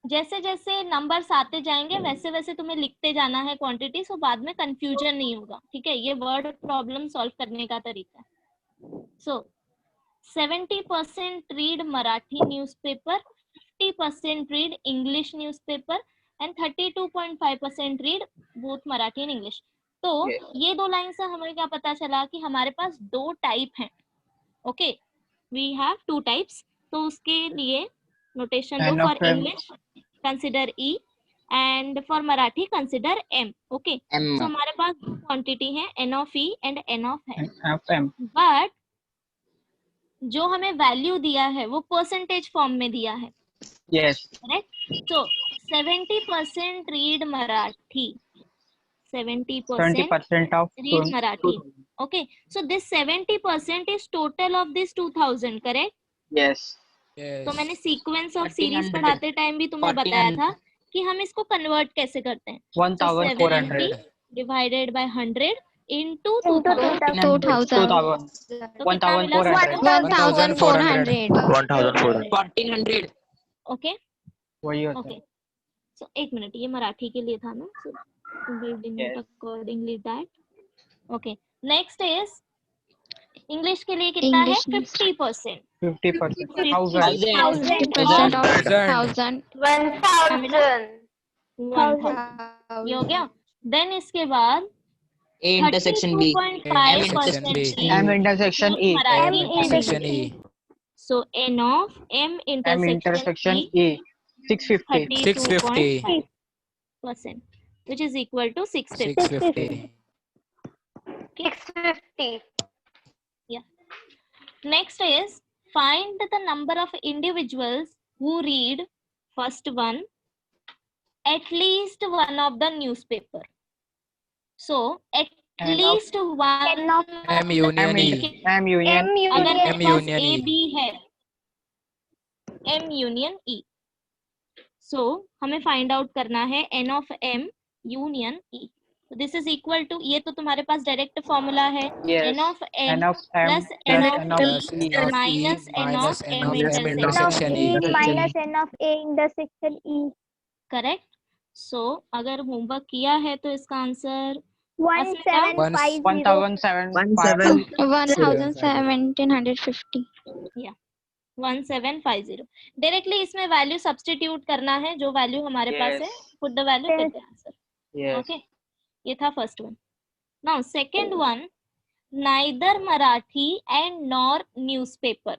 जैसे जैसे नंबर्स आते जाएंगे वैसे वैसे तुम्हें लिखते जाना है क्वांटिटी, सो बाद में कंफ्यूजन नहीं होगा, ठीक है। ये वर्ड प्रॉब्लम सॉल्व करने का तरीका है। सो 70% read Marathi newspaper, 50% read English newspaper and 32.5% read both Marathi and English। तो ये दो लाइन से हमें क्या पता चला कि हमारे पास दो टाइप हैं। Okay, we have two types. तो उसके लिए नोटेशन दो, for English consider E and for Marathi consider M. Okay, so हमारे पास क्वांटिटी है n of E and n of M, but जो हमें वैल्यू दिया है वो परसेंटेज फॉर्म में दिया है। Yes, correct. So 70% read Marathi, 70% of read Marathi. Okay, so this 70% is total of this 2000, correct? yes, तो मैंने सीक्वेंस ऑफ सीरीज पढ़ाते टाइम भी तुम्हें बताया था कि हम इसको कन्वर्ट कैसे करते हैं। 1400 डिवाइडेड बाय 100 into 2000 तो कितना मिला? 1400 1400 ओके वही होता ओके, है। सो एक मिनट, ये मराठी के लिए था ना, सो Yes. Accordingly that. Okay, next is English के लिए कितना है? 50%। 50%, 50% of 1000 ये हो गया। देन इसके बाद A intersection B, 32.5% M intersection E, intersection E, so n of m intersection E 650, 32.5%, which is equal to 650. 650 Yeah. Next is find the number of individuals who read first one at least one of the newspaper. So at least one M union E, M union, अगर M मेरे पास union A E, B है, M union E, so हमें find out करना है n of M union E। This is equal to, ये तो तुम्हारे पास डायरेक्ट फॉर्मूला है, yes, n of M N of M plus plus n N of of E E, minus n of M intersection E, minus n of A intersection E correct. So अगर homework किया है तो इसका answer 1750 1750 या 1750। Directly इसमें value substitute करना है, जो वैल्यू हमारे पास है, yes, put the value, get the answer. yes, okay, ये था first one. Now second one, neither Marathi and nor newspaper.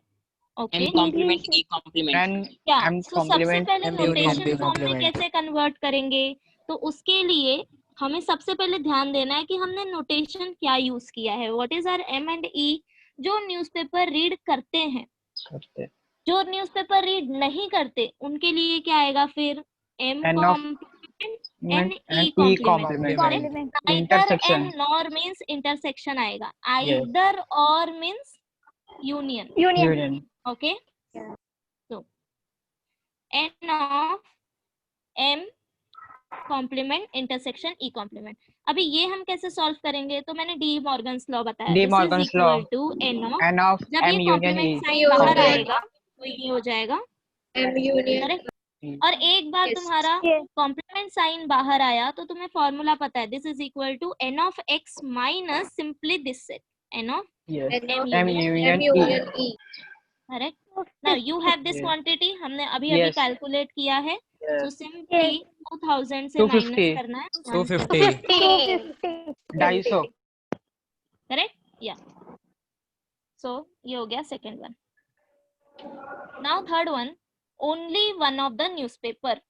Okay, M complement E complement, and क्या? M तो सबसे complement पहले M union notation B form में complement, कैसे convert करेंगे? तो उसके लिए हमें सबसे पहले ध्यान देना है कि हमने नोटेशन क्या यूज किया है। What is our M and E? जो न्यूज़पेपर रीड करते हैं, करते, जो न्यूज़पेपर रीड नहीं करते उनके लिए क्या आएगा फिर? M N of complement N and E E complement. complement, either intersection, and nor means intersection आएगा, yes, either or means union. union, okay, so n of m complement intersection E complement. अभी ये हम कैसे solve करेंगे? तो मैंने De Morgan's law बताया, De this is Morgan's law, equal to n of, N of जब ये M union E, complement sign बाहर आएगा तो ये हो जाएगा M union करेक्ट। और एक बार तुम्हारा कॉम्प्लीमेंट साइन बाहर आया तो तुम्हें फॉर्मूला पता है, this is equal to n of x minus simply this set n of yes, m M union union E, correct. Now you have this Yes. Quantity, हमने अभी Yes. कैलकुलेट किया है, सो yes, सिंपली 2000 से minus 250, करना है 250, 250, correct. या सो ये हो गया second one. Now third one, only one of the newspaper.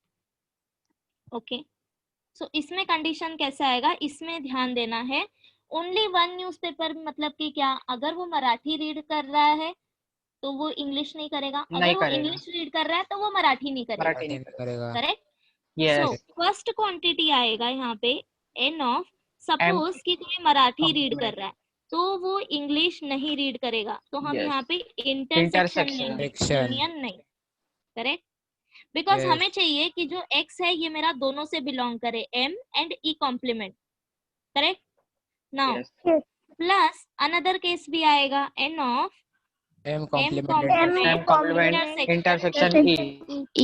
Okay, so इसमें कंडीशन कैसा आएगा? इसमें ध्यान देना है, ओनली वन न्यूज़पेपर मतलब कि क्या? अगर वो मराठी रीड कर रहा है तो वो इंग्लिश नहीं करेगा, नहीं अगर वो करेगा, इंग्लिश रीड कर रहा है तो वो मराठी नहीं करेगा, मराठी नहीं करेगा, correct. yes, so first quantity आएगा यहाँ पे n ऑफ, M सपोज कि कोई मराठी रीड कर complement, रहा है तो वो इंग्लिश नहीं रीड करेगा, तो हम yes, यहाँ पे इंटरसेक्शन intersection, लेंगे, Intersection. यूनियन नहीं, करेक्ट। Because Yes. हमें चाहिए कि जो x है ये मेरा दोनों से बिलोंग करे, m and e complement, correct. Now yes, plus another case भी आएगा, n of M m complement complement M complement, intersection E, E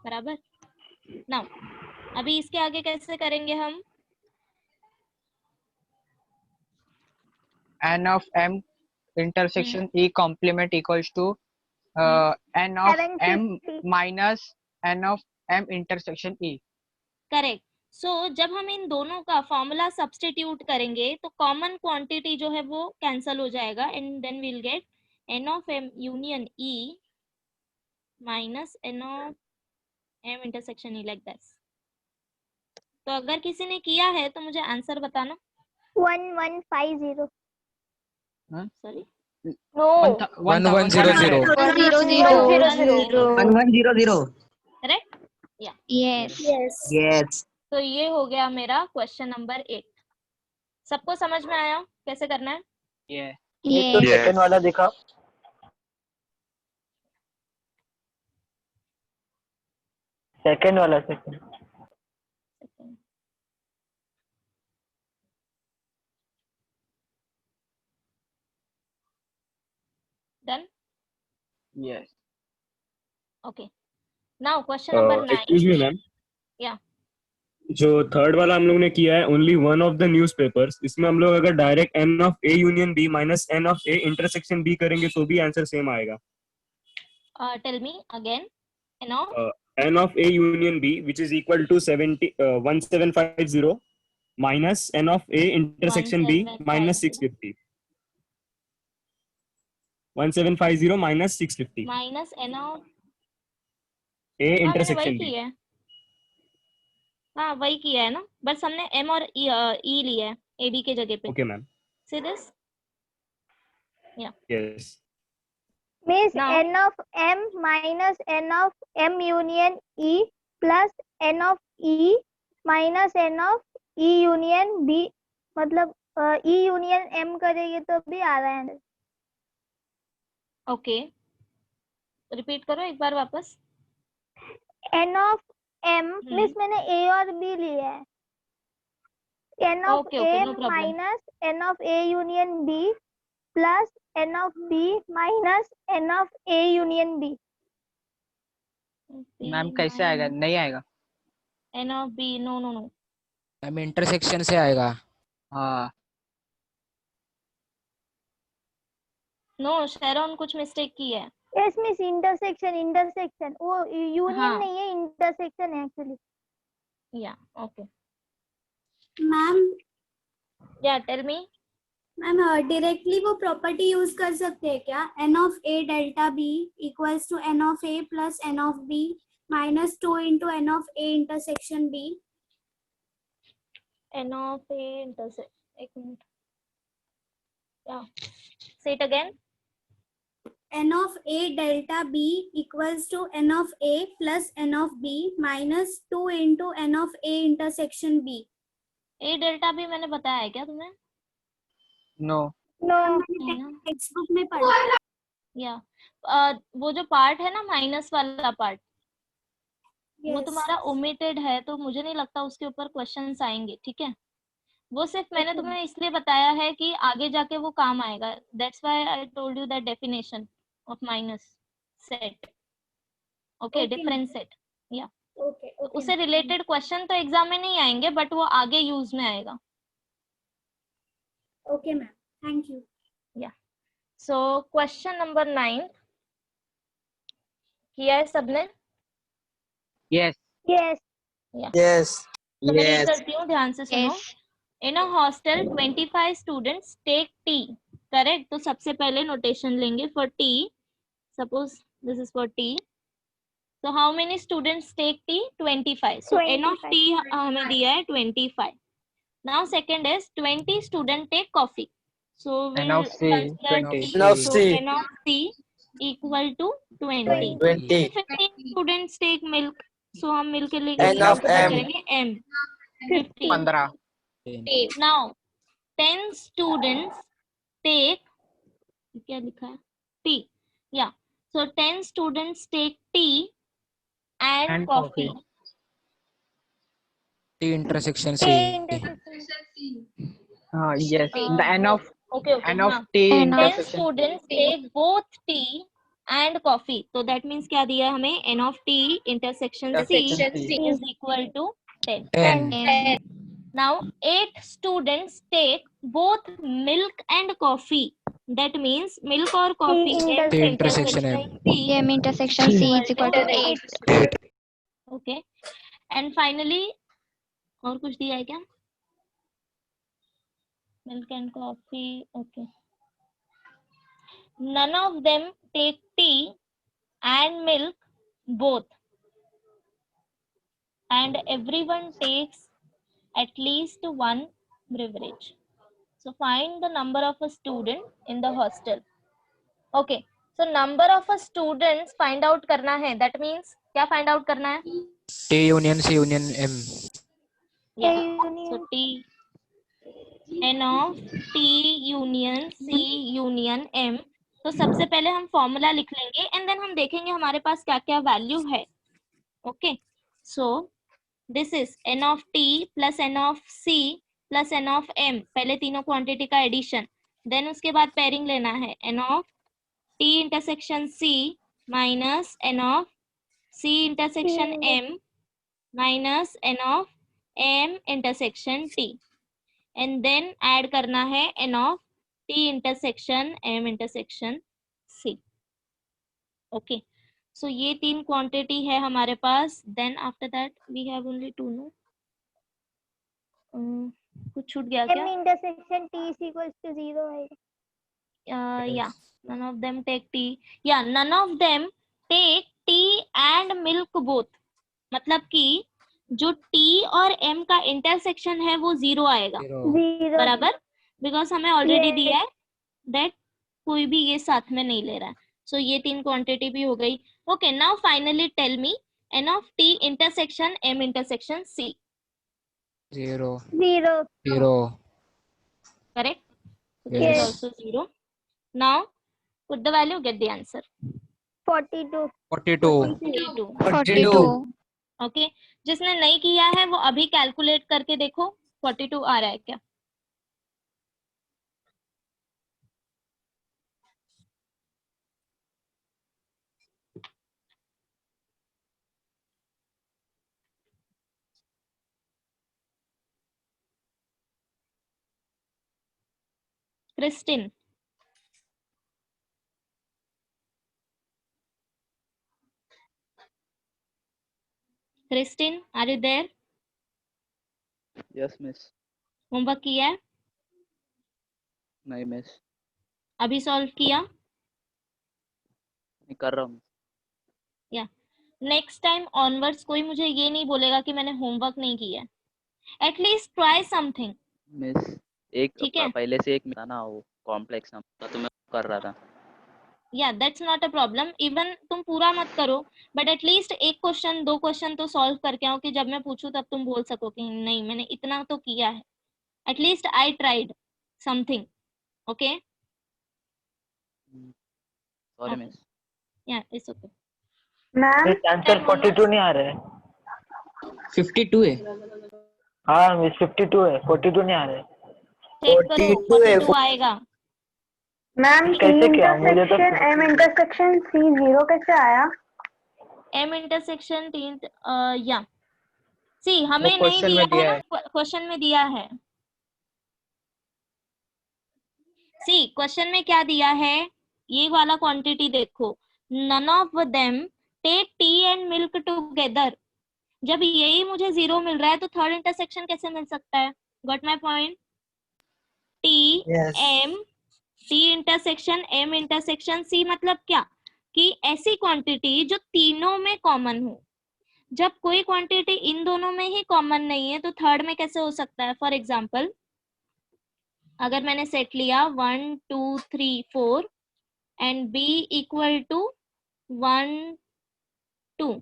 बराबर। नाउ अभी इसके आगे कैसे करेंगे हम? n of m intersection e complement equals to n of m 750. minus n of m intersection e. Correct. So जब हम इन दोनों का फॉर्मूला सब्स्टिट्यूट करेंगे तो कॉमन क्वांटिटी जो है वो कैंसल हो जाएगा and then we'll get n of m union e minus n of m intersection e like that. तो अगर किसी ने किया है तो मुझे आंसर बताना। 1150. Sorry No. 1100. 1100. Correct. Yes. Yes. तो ये हो गया मेरा क्वेश्चन नंबर 8। सबको समझ में आया कैसे करना है? Yeah. एक तो Yes. सेकंड वाला दिखा। सेकंड वाला second. Done. Yes. Okay now question number 9। Excuse me ma'am, yeah जो थर्ड वाला हम लोग ने किया है only one of the newspapers, इसमें हम लोग अगर direct N of A union B minus N of A intersection B करेंगे तो भी आंसर सेम आएगा। Tell me again. No N of A union B which is equal to 1750 minus N of A intersection B minus 650। 1750 minus 650 minus N of A मैंने वही intersection B. किया है। हाँ वही किया है ना, बस हमने m और e लिया है ए बी के जगह पे। Okay ma'am. See this? Yes. Means Now- n of m minus n of m union e plus n of e minus n of e union b, मतलब e union m करेंगे तो भी आ रहा है। Okay repeat करो एक बार वापस। n of m means मैंने a और b लिया है। n of Okay, okay, a no problem. minus n of a union b plus n of b minus n of a union b. Ma'am कैसे आएगा? नहीं आएगा। N of B no no no ma'am intersection से आएगा। हाँ no शेरॉन कुछ mistake की है। Yes, miss, intersection वो union हाँ। नहीं है, intersection है actually. Yeah okay ma'am yeah tell me. Ma'am directly वो प्रॉपर्टी यूज कर सकते हैं क्या? N of A delta B equals to N of A plus N of B minus 2 into N of A intersection B. N of A intersection, एक minute, yeah say it again. N of A delta B equals to N of A plus N of B minus 2 into N of A intersection B. A delta भी मैंने बताया है क्या तुम्हें? No No. Text book में पढ़ा। या वो जो पार्ट है ना माइनस वाला पार्ट, वो Yes. तुम्हारा ओमिटेड है तो मुझे नहीं लगता उसके ऊपर क्वेश्चंस आएंगे, ठीक है? वो सिर्फ मैंने तुम्हें इसलिए बताया है कि आगे जाके वो काम आएगा। That's why I told you that definition of minus set. Okay different set. या ओके उससे रिलेटेड क्वेश्चन तो एग्जाम में नहीं आएंगे बट वो आगे यूज में आएगा। Okay ma'am, thank you. So question number 9 किया है सबने? Yes Yes. Yes. तो मैं रीड करती हूँ, ध्यान से सुनो। In a hostel 25 students take tea. Correct, तो सबसे पहले नोटेशन लेंगे for T. Suppose this is for T, so how many students take tea? 25. So n of 25. t हमें दिया है 25. Now second is 20 student take coffee. So N we'll of C, consider 20. T. N of So C. n of c equal to 20. 20. 15 students take milk. So हम मिल के लेके N of M. करेंगे m. 15. 15 Now 10 students take, क्या लिखा है? Tea. Yeah. So 10 students take tea and coffee. T intersection A C. intersection. yes the n of Okay, okay. n of हाँ. t 10 intersection students take both tea and coffee, तो that means क्या दिया है हमें, N of T intersection C is equal to 10. 10. Now 8 students take both milk and coffee. That means milk or coffee intersection The intersection M. C M intersection C is equal to 8. okay. And finally और कुछ दिया है क्या, milk and coffee, okay. None of them take tea and milk both, and everyone takes at least one beverage. So find the number of a student in the hostel. Okay, so number of a students find out करना है, that means क्या find out करना है, T union C union M. yeah. So T n of T union C union M. तो सबसे पहले हम formula लिख लेंगे एंड देन हम देखेंगे हमारे पास क्या क्या वैल्यू है. Okay, so this is n of T plus n of C plus n of M, पहले तीनों क्वांटिटी का एडिशन, देन उसके बाद पेयरिंग लेना है n of T intersection C minus n of C intersection M minus n of M intersection T, and then add करना है n of T intersection M intersection C. Okay, so ये तीन quantity है हमारे पास. Then after that we have only two, no कुछ छूट गया क्या, M intersection T is equals to 0 है. yeah, none of them take tea, yeah, none of them take tea and milk both, मतलब कि जो T और M का इंटरसेक्शन है वो 0 आएगा, 0 बराबर, बिकॉज हमें ऑलरेडी Yes. दिया है दैट कोई भी ये साथ में नहीं ले रहा है. सो ये तीन क्वांटिटी भी हो गई. Okay, now finally tell me n of T intersection M intersection C. 0. 0 Correct? So this Yes. is also 0. Now put the value, get the answer. 42 42. 42. Okay, जिसने नहीं किया है वो अभी कैलकुलेट करके देखो 42 आ रहा है क्या. Christine. Christine, are you there? Yes miss. Homework किया है, नहीं मिस, अभी सॉल्व किया. नहीं कर रहा हूँ. नेक्स्ट टाइम ऑनवर्ड्स कोई मुझे ये नहीं बोलेगा कि मैंने होमवर्क नहीं किया है. At least try something. मिस एक ठीक है. पहले से एक था ना वो कॉम्प्लेक्स नंबर, तो मैं कर रहा था. या that's not a problem, even तुम पूरा मत करो बट एटलीस्ट एक क्वेश्चन दो क्वेश्चन तो सॉल्व करके आओ कि जब मैं पूछूं तब तुम बोल सको कि नहीं मैंने इतना तो किया है, at least I tried something. Okay, sorry miss. या इट्स ओके. मैम आंसर 42 नहीं आ रहा है. 52 है. हाँ मिस 52 है, 42 नहीं आ रहा है. चेक करो 42 आएगा. मैम कैसे किया? मुझे तो M intersection C 0 कैसे आया? M इंटरसेक्शन तीन, या सी हमें नहीं क्वेश्चन दिया में दिया है ना, क्वेश्चन में दिया है. सी क्वेश्चन में क्या दिया है, ये वाला क्वांटिटी देखो, none of them take tea and milk together. जब यही मुझे 0 मिल रहा है तो थर्ड इंटरसेक्शन कैसे मिल सकता है. Got my point. T Yes. M, T intersection M intersection C, मतलब क्या कि ऐसी क्वांटिटी जो तीनों में कॉमन हो. जब कोई क्वांटिटी इन दोनों में ही कॉमन नहीं है तो थर्ड में कैसे हो सकता है. फॉर एग्जाम्पल अगर मैंने सेट लिया 1 2 3 4 and B equal to 1 2,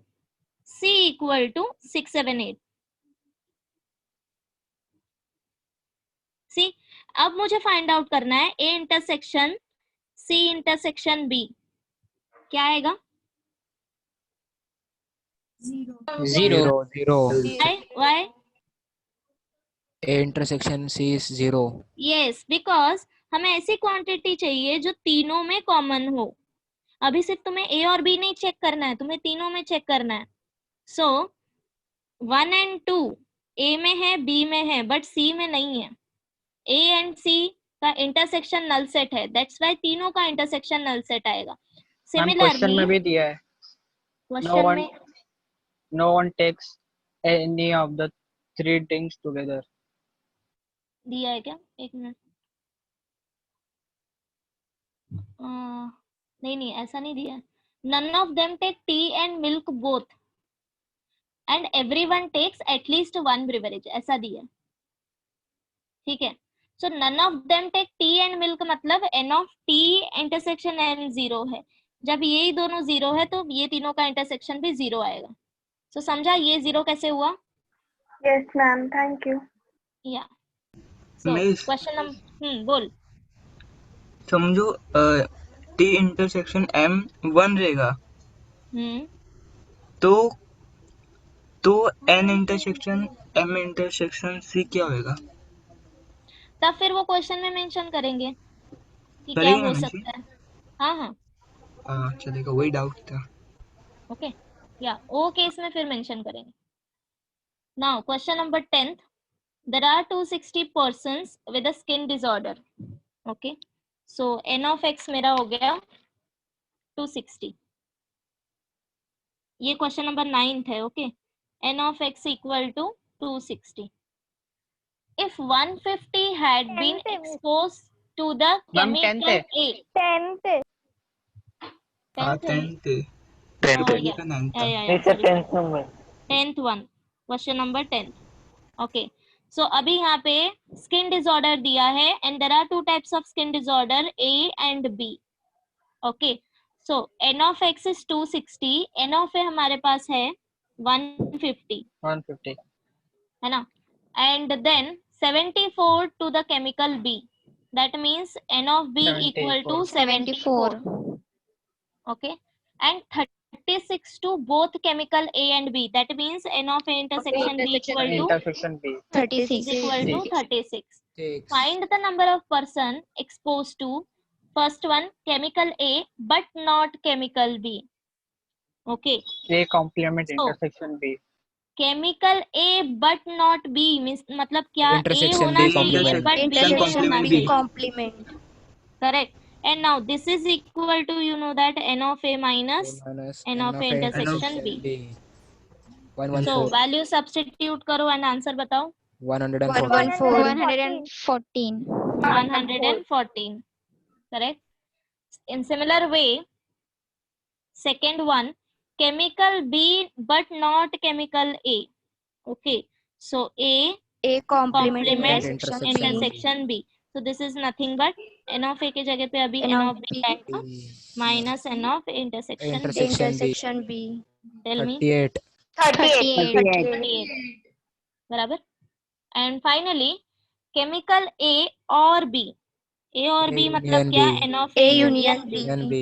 C equal to 6 7 8. See अब मुझे फाइंड आउट करना है A intersection C intersection B, क्या आएगा. 0. Why? A intersection C is 0. Yes, because हमें ऐसी क्वांटिटी चाहिए जो तीनों में कॉमन हो. अभी सिर्फ तुम्हें ए और बी नहीं चेक करना है, तुम्हें तीनों में चेक करना है. सो 1 and 2 ए में है, बी में है, बट सी में नहीं है. ए एंड सी का इंटरसेक्शन नल सेट है, दैट्स वाई तीनों का इंटरसेक्शन नल सेट आएगा. मैम क्वेश्चन में सिमिलरली भी दिया है क्वेश्चन में no one takes any of the three things together. दिया है क्या? एक मिनट. नहीं ऐसा नहीं दिया है. None of them take tea and milk both and everyone takes at least 1 beverage, ऐसा दिया है. ठीक है. So none of them take tea and milk मतलब N of T intersection N 0 है. जब ये दोनों 0 है तो ये तीनों का इंटरसेक्शन भी 0 आएगा. सो समझा ये 0 कैसे हुआ? Yes ma'am, thank you. या सो Miss, क्वेश्चन नंबर बोल. समझो टी इंटरसेक्शन एम 1 रहेगा तो N intersection M intersection C क्या होएगा? तब फिर वो क्वेश्चन में मेंशन करेंगे कि क्या करेंगे हो ना सकता है. हाँ अच्छा देखो वही डाउट था. ओके. या ओ केस में फिर मेंशन करेंगे. Now question number 10th. There are 260 persons with a skin disorder. Okay. So n of x मेरा हो गया 260. ये क्वेश्चन नंबर 9th है. Okay. n of x equal to 260. If 150 had been exposed to the Ma'am, chemical 10th A. 10th. 10th है. 10th Yeah. का 9th था. Yeah. It's a 10th number. 10th one. Question number 10th. Okay. So अभी यहाँ पे skin disorder दिया है and there are 2 types of skin disorder A and B. Okay. So n of x is 260, n of a हमारे पास है 150 है ना. And then 74 to the chemical B. That means n of B equal to 74. Okay. And 36 to both chemical A and B. That means n of A intersection B equal to Intersection B. 36. equal to 36. 6. Find the number of person exposed to first one chemical A but not chemical B. Okay. A complement So, intersection B. chemical A but not B means मतलब क्या A Intersection होना B चाहिए complement. but B Intersection नहीं होना B चाहिए. complement. Correct. And now this is equal to that n of A minus minus n of A intersection B. 114. So value substitute करो and answer बताओ. 114. 114. 114. Correct. In similar way, second one, chemical B but not chemical A. Okay. So A complement complement intersection B. B. So this is nothing but n of A के जगह पे अभी N n of of B B आएगा minus n of intersection B. intersection B. Tell me. 38. 38. बराबर. And finally, chemical A or B. A और B मतलब union क्या? B. n of A A union B. Union B.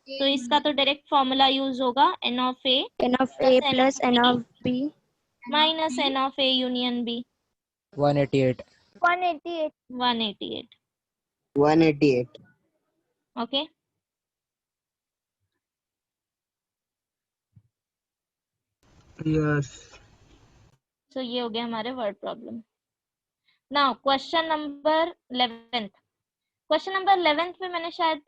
तो इसका तो direct formula use होगा n of A N of A plus N of B. minus n of A union B. 188. 188. 188. 188. Okay. Yes. So ये हो गया हमारे word problem. Now question number 11th. Question number 11th में मैंने शायद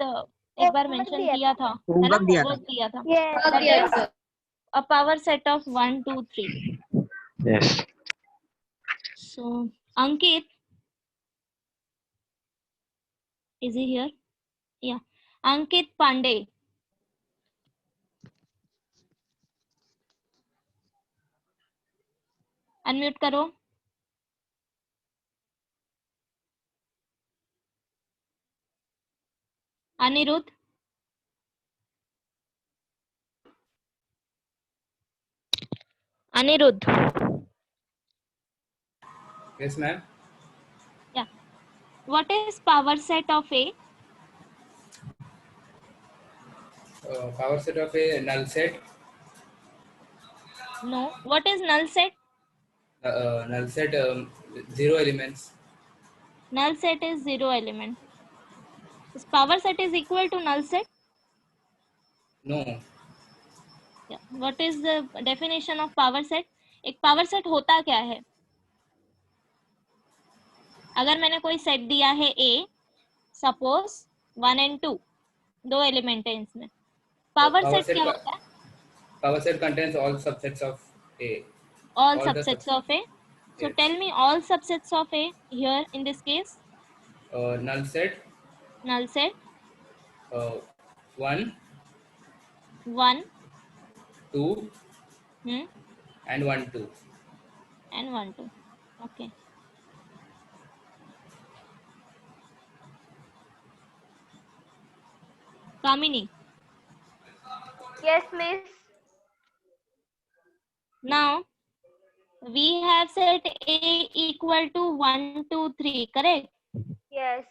एक बार mention किया था, है ना? वो दिया था. That is a power set of 1, 2, 3. Yes. So Ankit, is he here? Yeah. Ankit Pandey. Unmute करो. Aniruddh. Aniruddh. Yes, ma'am. Yeah. What is power set of A? Power set of a null set. No. What is null set? Null set 0 elements. Null set is 0 element. Is power set is equal to null set? No. What is the definition of power set? एक power set होता क्या है? अगर मैंने कोई set दिया है A, suppose 1 and 2, दो एलिमेंट है इसमें, पावर सेट क्या होता है? Power set contains all subsets of A. All All the subsets of A. So Yes. tell me all subsets of A here in this case. Null set. Null set 1, 1, 2, hmm, and 1, 2. and 1, 2. Okay. Kamini. Yes, miss. Now we have set A equal to 1, 2, 3, correct? Yes.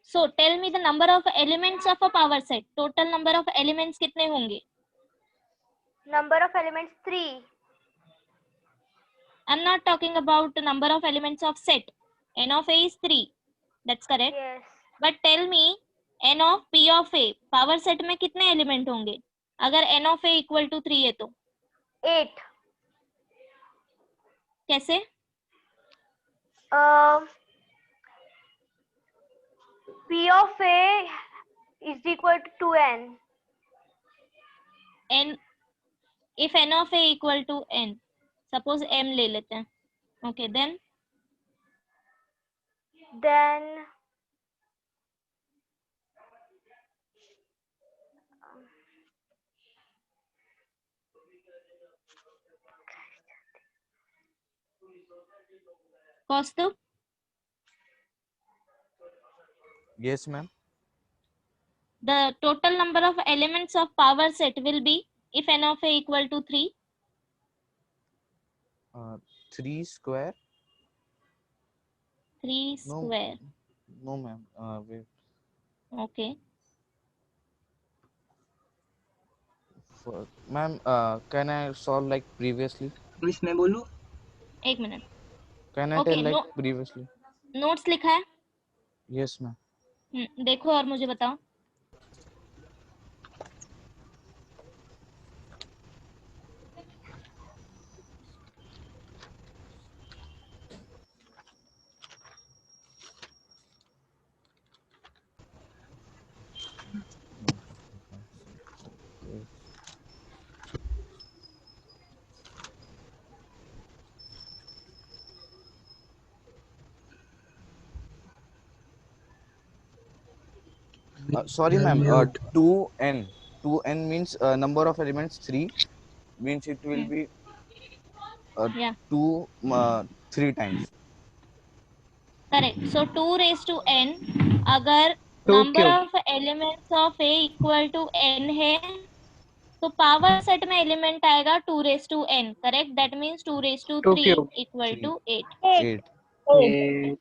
So tell me the number of elements of a power set. Total number of elements कितने होंगे? Number of elements 3. I'm not talking about the number of elements of set. N of A is 3. That's correct. Yes. But tell me N of P of A. Power set में कितने element होंगे? अगर N of A equal to 3 है तो 8. कैसे? P of A is equal to 2n. N, if N of A equal to N, suppose M ले लेते हैं. Okay, then Kaustubh? Yes, ma'am. The total number of elements of power set will be, if N of A equal to 3, 3 square. 3 No. square. No, ma'am. Wait. Okay. Ma'am, can I solve like previously? Miss मैं बोलूं? एक minute. Can I Okay, tell like no, previously? notes लिखा है? Yes, ma'am. देखो और मुझे बताओ. Sorry, ma'am. 2n. 2n means number of elements 3 means it will be Yeah. 2 3 times. Correct. So 2 raised to n, अगर 2 number cube. of elements of A equal to n है, तो power set में element आएगा 2 raised to n. Correct? That means 2 raised to 2 3 cube. equal to 8. 8.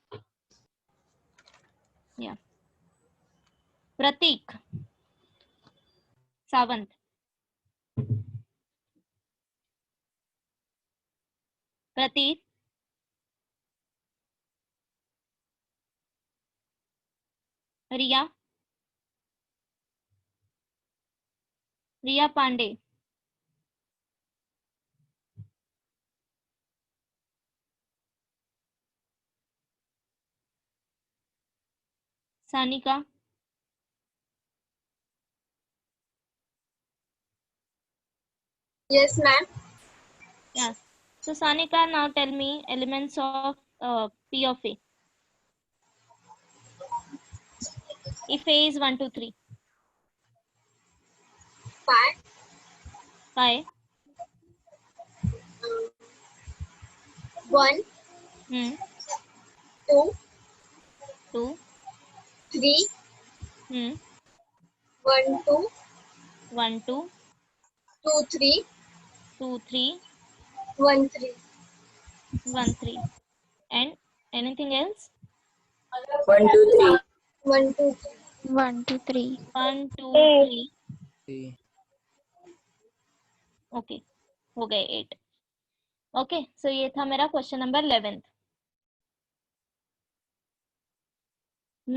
Yeah. Prateek. Sawant. Prateek. Riya. Riya Pandey. Sanika. Yes, ma'am. Yes. So Sanika, now tell me elements of P of A. If A is 1, 2, 3. 5. 5. 1. 2. 2. 3. 1, 2. 1, 2. 2, 3. 2, 3. 1, 3. 1, 3. And anything else? 1, 2, 3. 1, 2, 3. 1, 2, 3. 1, 2, 3. Okay. हो गए 8. Okay. So ये था मेरा question number 11th.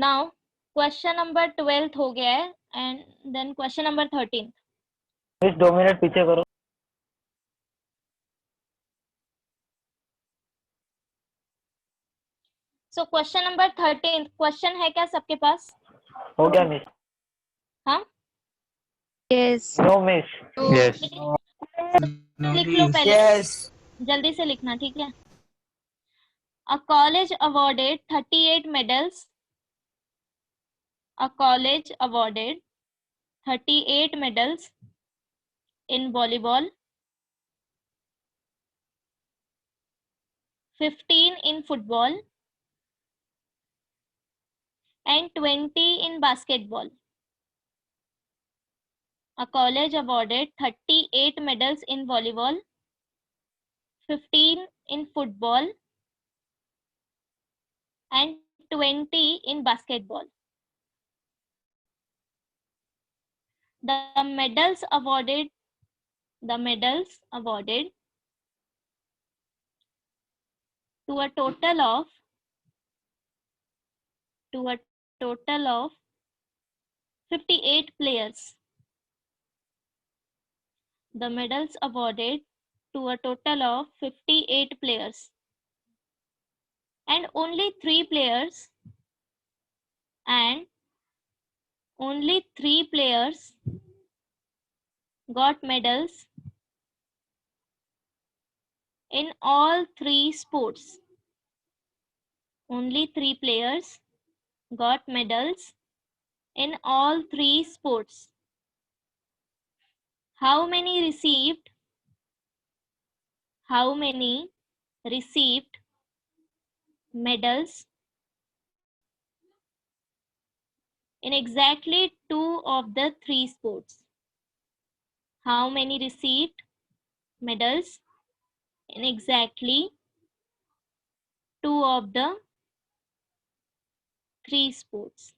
Now question number 12th हो गया है. and then question number 13. Miss 2 minute पीछे करो. So question number 13, question है क्या सबके पास? हो गया मिस. हाँ Yes. No miss. Yes. लिख लो पहले. जल्दी से लिखना, ठीक है? A college awarded 38 medals. A college awarded 38 medals in volleyball, 15 in football, and 20 in basketball. A college awarded 38 medals in volleyball, 15 in football, and 20 in basketball. The medals awarded to a total of 58 players. The medals awarded to a total of 58 players, and only 3 players got medals in all 3 sports. Only 3 players got medals in all 3 sports. How many received medals in exactly 2 of the 3 sports? How many received medals in exactly 2 of the 3 sports?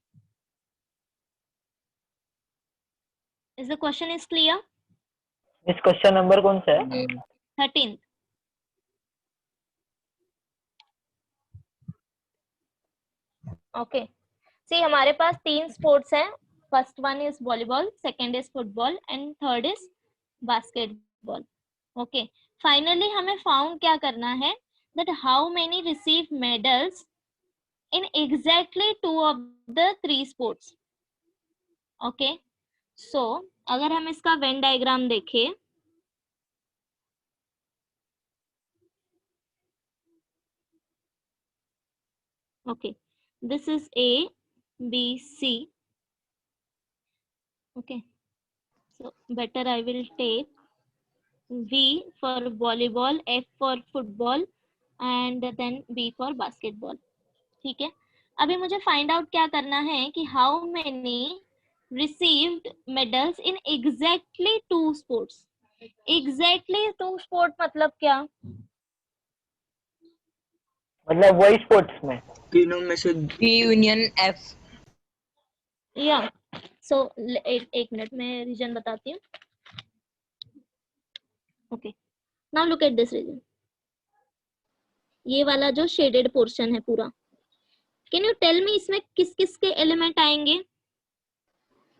Is the question is clear? Miss question number कौन सा है? 13th. Okay. See, हमारे पास 3 sports हैं. First one is volleyball, second is football, and third is basketball. Okay. Finally, हमें found क्या करना है? That how many receive medals in exactly 2 of the 3 sports. Okay. So, अगर हम इसका Venn diagram देखें, okay, this is A, B, C. Okay, so better I will take V for volleyball, F for football, and then B for basketball. ठीक है. अभी मुझे find out क्या करना है कि how many received medals in exactly 2 sports. Exactly 2 sport मतलब क्या? मतलब वही स्पोर्ट्स में. तीनों में से P union F. Yeah. So एक मिनट मैं रीजन बताती हूँ. Okay. Now look at this region. ये वाला जो shaded portion है पूरा. Can you tell me इसमें किस किस के एलिमेंट आएंगे?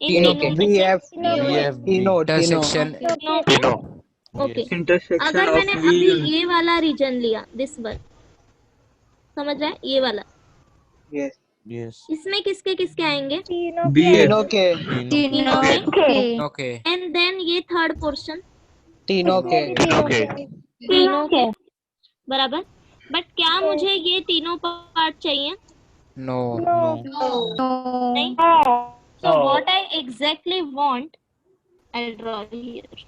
तीनों के. VF. तीनों. Intersection. Okay. intersection अगर of मैंने V अभी ये वाला रीजन लिया, this one, समझ रहा है? ये वाला. Yes. Yes. इसमें किसके किसके आएंगे? तीनों के. तीनों के. Okay. And then ये थर्ड पोर्शन तीनों के. तीनों के बराबर. बट क्या मुझे ये तीनों पार्ट चाहिए? No. नहीं. So what I exactly want, I'll draw here.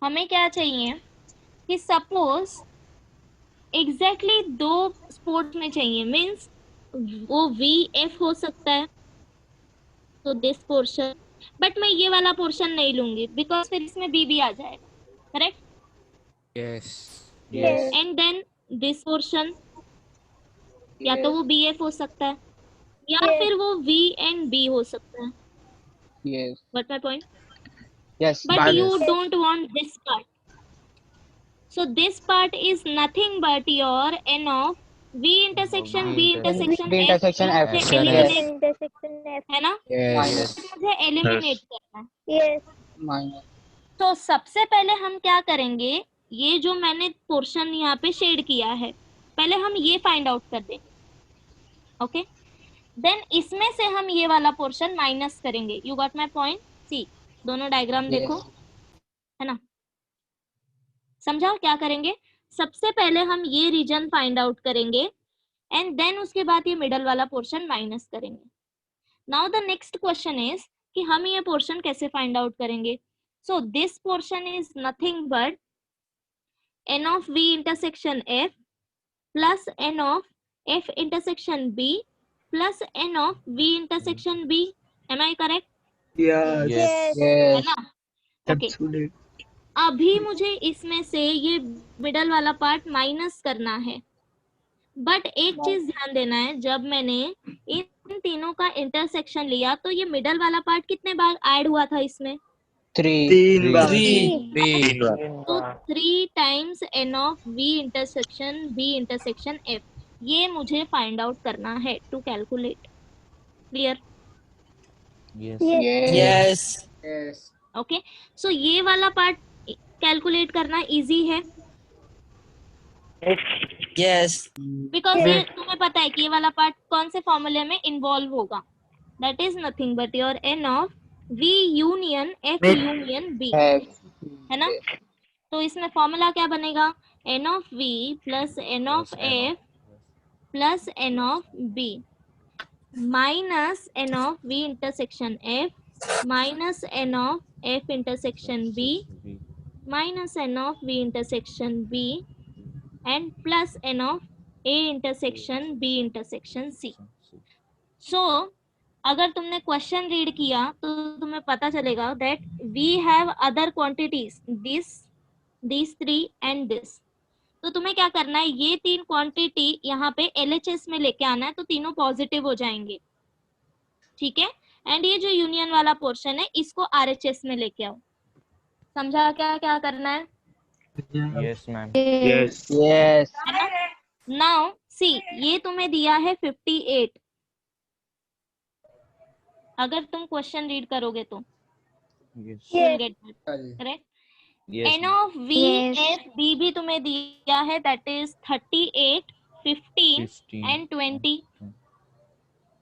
हमें क्या चाहिए कि सपोज एग्जैक्टली 2 स्पोर्ट्स में चाहिए, मीन्स वो VF हो सकता है, तो दिस पोर्शन. बट मैं ये वाला पोर्शन नहीं लूंगी बिकॉज फिर इसमें B आ जाएगा. Correct. Yes. And then this portion या तो वो BF हो सकता है या फिर वो V and B हो सकता है. Yes. What my point? Yes. But you don't want this part. So this part is nothing but your n of v intersection b intersection B f intersection को F. मुझे Intersection F. eliminate, intersection F. है ना, Yes. Minus. मुझे eliminate करना है। Yes. Minus. तो सबसे पहले हम क्या करेंगे, ये जो मैंने पोर्शन यहाँ पे शेड किया है, पहले हम ये फाइंड आउट कर दें। ओके, देन इसमें से हम ये वाला पोर्शन माइनस करेंगे। You got my point? See, दोनों डायग्राम देखो, है ना, समझा क्या करेंगे? सबसे पहले हम ये रीजन फाइंड आउट करेंगे एंड देन उसके बाद ये मिडल वाला पोर्शन माइनस करेंगे। Now the next question is कि हम ये पोर्शन कैसे फाइंड आउट करेंगे। So this portion is nothing but n of v intersection f plus n of f intersection b plus n of v intersection b. Am I correct? Yes. Yes. है ना? Okay, Absolutely. अभी मुझे इसमें से ये middle वाला part minus करना है, बट एक चीज ध्यान देना है, जब मैंने इन तीनों का इंटरसेक्शन लिया तो ये मिडल वाला पार्ट कितने बार ऐड हुआ था इसमें? 3. 3 बार. 3. तो 3 times n of v intersection b intersection f, ये मुझे फाइंड आउट करना है to calculate. Clear? Yes. Yes. Yes. Okay, so ये वाला पार्ट कैलकुलेट करना इजी है बिकॉज ये तुम्हें पता है कि ये वाला पार्ट कौन से फॉर्मूले में इन्वॉल्व होगा। That is nothing but your n of v union f union b, है ना। तो इसमें फॉर्मूला क्या बनेगा? n of v plus n of f plus n of b minus n of v intersection f minus n of f intersection b minus n of v intersection b and plus n of a intersection b intersection c। सो अगर तुमने question read किया तो तुम्हें पता चलेगा that we have other quantities this 3 and this. तो तुम्हें क्या करना है, ये 3 क्वांटिटी यहाँ पे LHS में लेके आना है, तो तीनों पॉजिटिव हो जाएंगे, ठीक है। एंड ये जो यूनियन वाला पोर्शन है इसको RHS में लेके आओ। समझा क्या क्या करना है? Yes, ma'am. Yes. Yes. Now see, ये तुम्हें दिया है 58। अगर तुम क्वेश्चन रीड करोगे तो Yes. you will get that, correct? Yes. n of v Yes. f b भी तुम्हें दिया है, दैट इज 38 15 15 एंड 20,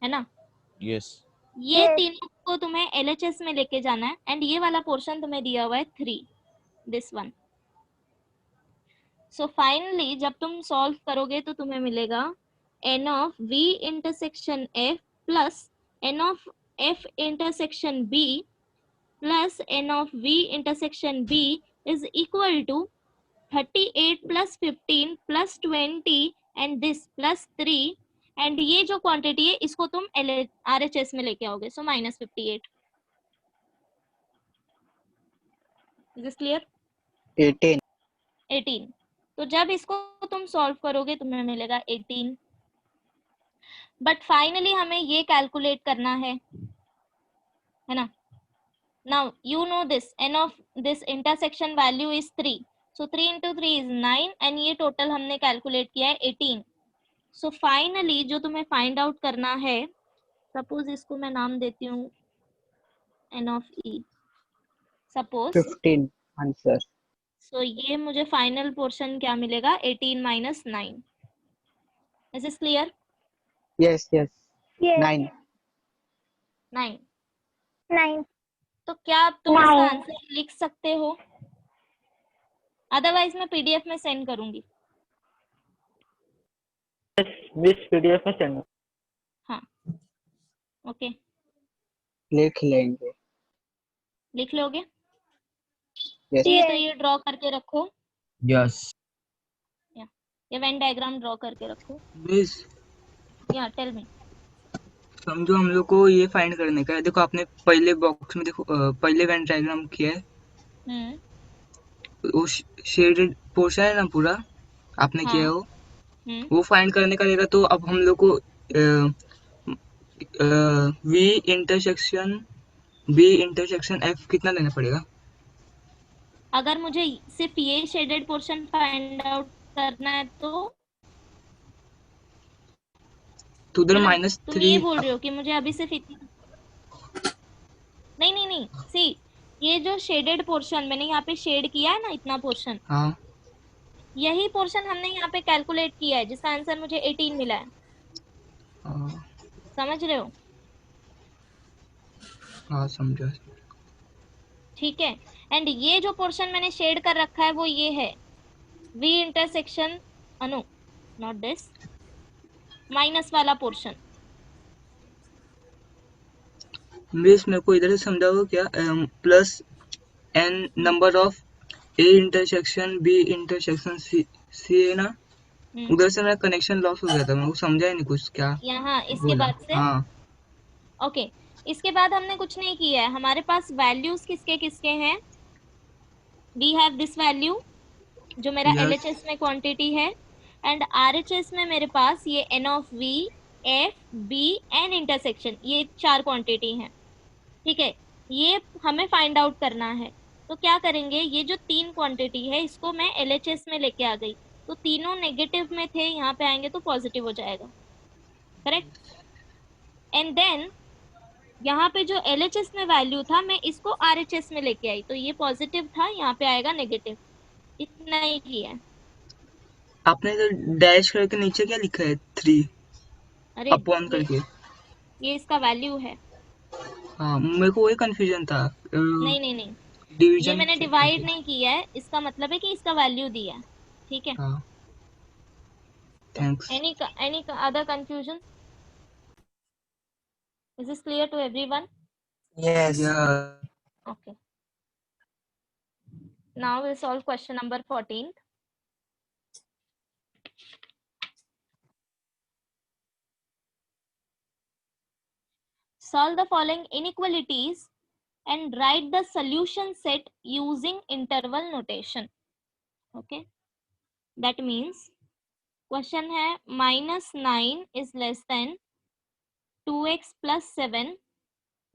है ना। Yes. ये Yes. तीनों को तुम्हें LHS में लेके जाना है एंड ये वाला पोर्शन तुम्हें दिया हुआ है 3, दिस वन। सो फाइनली जब तुम सॉल्व करोगे तो तुम्हें मिलेगा n of v intersection f plus n of f intersection b plus n of v intersection b is equal to 38 plus 15 plus 20 and this plus 3 and ये जो quantity है इसको तुम RHS में लेके आओगे, so minus 58। Is this clear? 18. तो जब इसको तुम सॉल्व करोगे तुम्हें मिलेगा 18, बट फाइनली हमें ये कैलकुलेट करना है ना। Now you know this n of this intersection value is 3, so 3 into 3 is 9 and ये टोटल हमने कैलकुलेट किया है 18। सो फाइनली जो तुम्हें फाइंड आउट करना है, सपोज इसको मैं नाम देती हूँ n of e, suppose 15 answer. So ये मुझे फाइनल पोर्शन क्या मिलेगा? 18 minus 9। Is this clear? Yes. Yes. Yes. 9. 9। 9. तो क्या आप तुम इसका आंसर लिख सकते हो? अदरवाइज मैं PDF में सेंड करूंगी। मिस PDF में सेंड। हाँ, ओके, लिख लेंगे. लिख लोगे? Yes. तो ये ड्रॉ करके रखो, Yes. ये वेन डायग्राम ड्रॉ करके रखो। मिस, या टेल मी। समझो हम लोग को ये फाइंड करने का है। देखो आपने पहले बॉक्स में देखो पहले वेन डायग्राम किया है, वो शेडेड पोर्शन है ना पूरा आपने हाँ। किया है वो फाइंड करने का रहेगा। तो अब हम लोग को V intersection B intersection F कितना लेना पड़ेगा? अगर मुझे सिर्फ ये शेडेड पोर्शन फाइंड आउट करना है तो उधर मतलब -3 तुम ये बोल रहे हो कि मुझे अभी सिर्फ इतना, नहीं सी, ये जो शेडेड पोर्शन मैंने यहाँ पे शेड किया है ना, इतना पोर्शन, हाँ यही पोर्शन हमने यहाँ पे कैलकुलेट किया है जिसका आंसर मुझे 18 मिला है। हाँ समझ रहे हो? हाँ समझा। ठीक है। एंड ये जो पोर्शन मैंने शेड कर रखा है वो ये है V intersection, Anu not this, minus वाला पोर्शन। मिस मेरे को इधर से समझाओ क्या, plus n number of A intersection B intersection C है ना, उधर से मेरा कनेक्शन लॉस हो गया था, मैं वो समझा ही नहीं कुछ क्या यहाँ इसके बोला। बाद से हाँ ओके इसके बाद हमने कुछ नहीं किया है, हमारे पास वैल्यूज किसके किसके हैं, वी हैव दिस वैल्यू जो मेरा Yes. LHS में क्वांटिटी है, एंड RHS में मेरे पास ये N of V, F, B and intersection, ये 4 क्वांटिटी हैं। ठीक है, ये हमें फाइंड आउट करना है। तो क्या करेंगे, ये जो 3 क्वांटिटी है इसको मैं LHS में लेके आ गई, तो तीनों नेगेटिव में थे, यहाँ पे आएंगे तो पॉजिटिव हो जाएगा, करेक्ट। एंड देन यहाँ पे जो LHS में वैल्यू था मैं इसको RHS में लेके आई, तो ये पॉजिटिव था, यहाँ पे आएगा नेगेटिव। इतना ही किया है। आपने इधर डैश करके नीचे क्या लिखा है 3 अरे अपॉन करके? ये इसका वैल्यू है। हाँ मेरे को वही कंफ्यूजन था। नहीं ये डिवीजन मैंने डिवाइड नहीं किया है, इसका मतलब है कि इसका वैल्यू दिया है। ठीक है, हाँ thanks. Any other confusion? Is this clear to everyone? Yes. Okay, now we'll solve question number 14. Solve the following inequalities and write the solution set using interval notation. Okay, that means question है -9 is less than 2x plus 7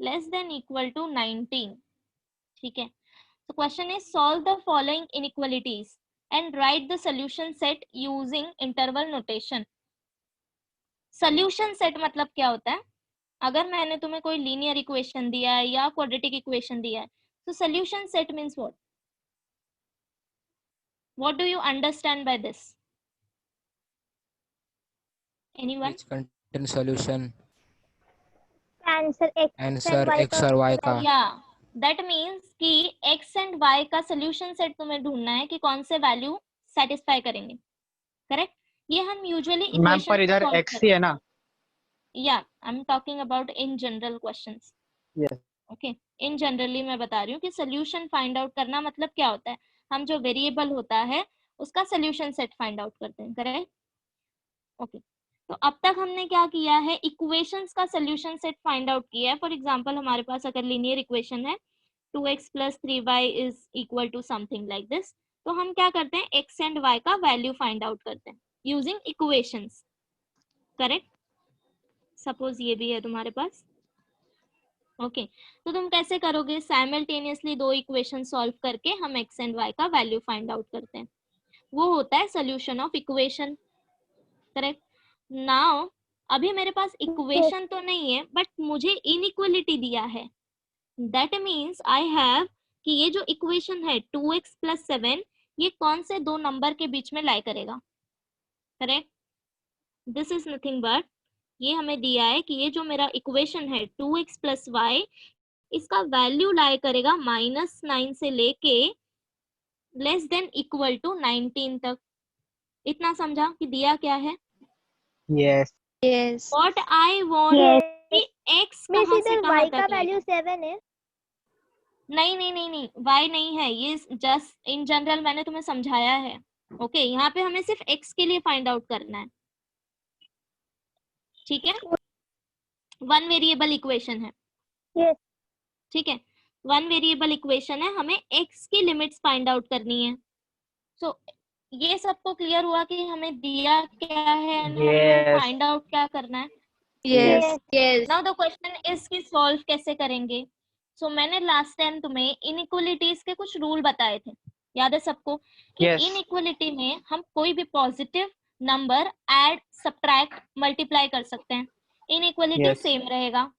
less than equal to 19. ठीक है, so question is solve the following inequalities and write the solution set using interval notation. Solution set मतलब क्या होता है, अगर मैंने तुम्हें कोई लीनियर इक्वेशन दिया है या क्वाड्रेटिक इक्वेशन दिया है, तो solution set means what do you understand by this? Anyone? Which contain solution answer answer x और y का। या दैट मींस कि x एंड y का सॉल्यूशन सेट तुम्हें ढूंढना है कि कौन से वैल्यू सेटिस्फाई करेंगे, करेक्ट। ये हम यूजुअली मैम पर इधर x ही है ना? या I am talking about in general questions. Yes. Okay, in generally मैं बता रही हूँ कि सोल्यूशन फाइंड आउट करना मतलब क्या होता है, हम जो वेरिएबल होता है उसका सोल्यूशन सेट फाइंड आउट करते हैं, करेक्ट। ओके, तो अब तक हमने क्या किया है, इक्वेशंस का सोल्यूशन सेट फाइंड आउट किया है। फॉर एग्जांपल हमारे पास अगर लीनियर इक्वेशन है 2x plus 3y is equal to something like this, तो हम क्या करते हैं, x एंड y का वैल्यू फाइंड आउट करते हैं यूजिंग इक्वेशंस, करेक्ट। सपोज ये भी है तुम्हारे पास, ओके तो तुम कैसे करोगे, साइमल्टेनियसली 2 इक्वेशन सॉल्व करके हम x एंड y का वैल्यू फाइंड आउट करते हैं, वो होता है solution of equation, correct. Now अभी मेरे पास इक्वेशन तो नहीं है बट मुझे इनइक्वालिटी दिया है, दैट मीन्स आई हैव कि ये जो इक्वेशन है 2x plus 7 ये कौन से 2 नंबर के बीच में लाई करेगा, correct. This is nothing but ये हमें दिया है कि ये जो मेरा इक्वेशन है 2x plus y इसका वैल्यू लाई करेगा -9 से लेके लेस देन इक्वल टू 19 तक। इतना समझा कि दिया क्या है? Yes. Yes what I want कि x मिस कहां से इधर कहां y का तक वैल्यू लेगा? 7 है। नहीं y नहीं है, ये जस्ट इन जनरल मैंने तुम्हें समझाया है। ओके, यहाँ पे हमें सिर्फ x के लिए फाइंड आउट करना है, ठीक है। 1 वेरिएबल इक्वेशन है, यस ठीक है, 1 वेरिएबल इक्वेशन है, हमें x की लिमिट्स फाइंड आउट करनी है। सो ये सबको क्लियर हुआ कि हमें दिया क्या है and हमें Yes. फाइंड आउट क्या करना है। Yes now the question is कि सॉल्व कैसे करेंगे। सो मैंने लास्ट टाइम तुम्हें इनइक्वालिटीज के कुछ रूल बताए थे, याद है सबको कि Yes. इनइक्वलिटी में हम कोई भी positive number add, subtract, multiply कर सकते हैं, इनइक्वलिटी Yes. सेम रहेगा।